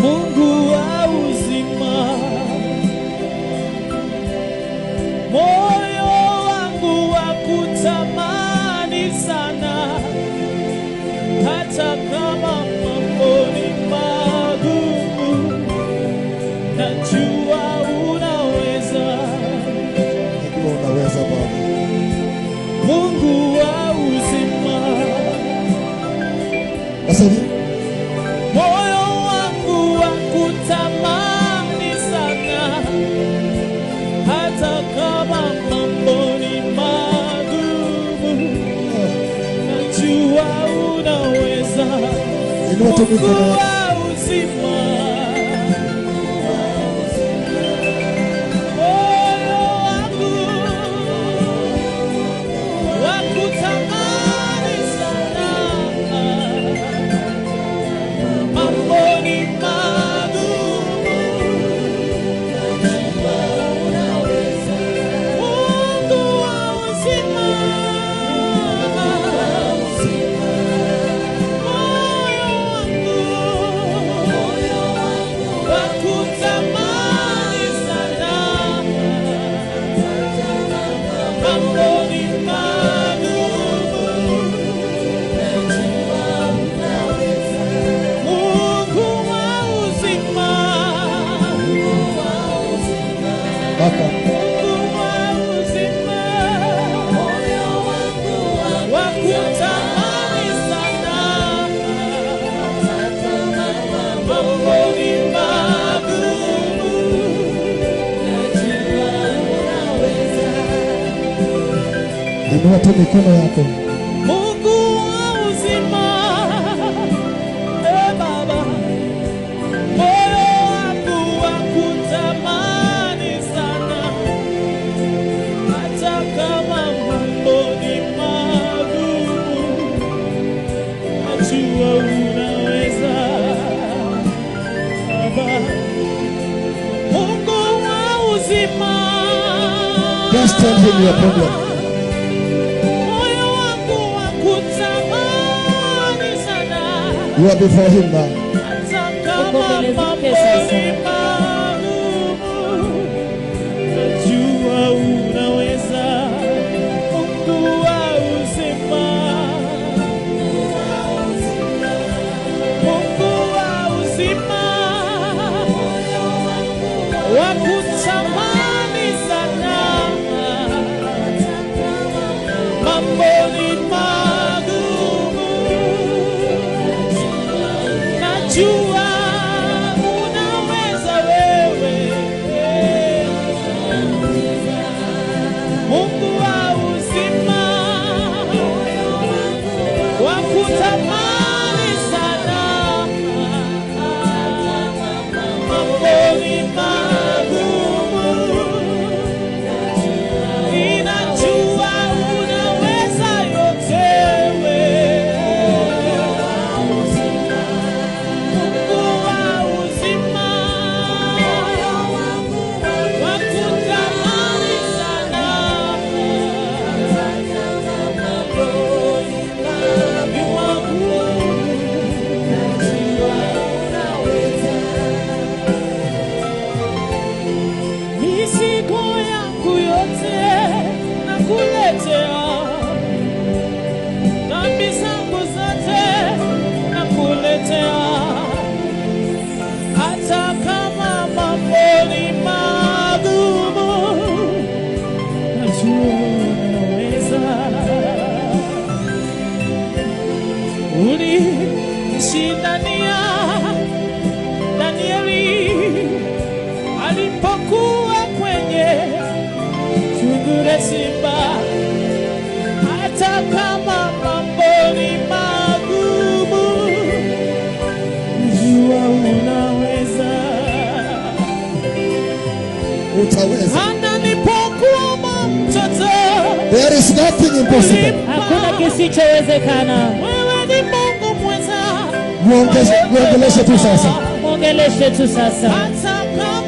Mungu wa uzima, moyo wangu wakutamani sana, hata kama mambo ni magumu, najua unaweza. Najua unaweza Baba. Mungu wa uzima, Asante. moyo wangu wakutamani sana, hata kama mambo ni magumu, najua unaweza. Inua tu mikono Mungu yako. wa uzima, Inua tu mikono yako. Mungu wa uzima, Baba, moyo wangu wakutamani sana, hata kama mambo ni magumu, najua unaweza. Baba, Mungu wa uzima, Just tell him your problem. You are before him now. Najua unaweza. Mungu wa uzima, Mungu wa uzima, wakutamani sana, mambo ni magumu, najua unaweza wewe. Mungu wa uzima, wakutamani sana, mambo ni magumu, ninajua unaweza yote wewe. Dhambi zangu zote nakuletea, hata kama mambo ni magumu, najua unaweza. Ulimshindania Danieli alipokuwa kwenye tundu la simba, hata kama mambo ni magumu, najua unaweza. Utaweza. Hata nipokuwa mtoto, There is nothing impossible. Hakuna kisichowezekana. wewe ni Mungu mweza. Muongeleshe tu sasa. Muongeleshe tu sasa. Hata kama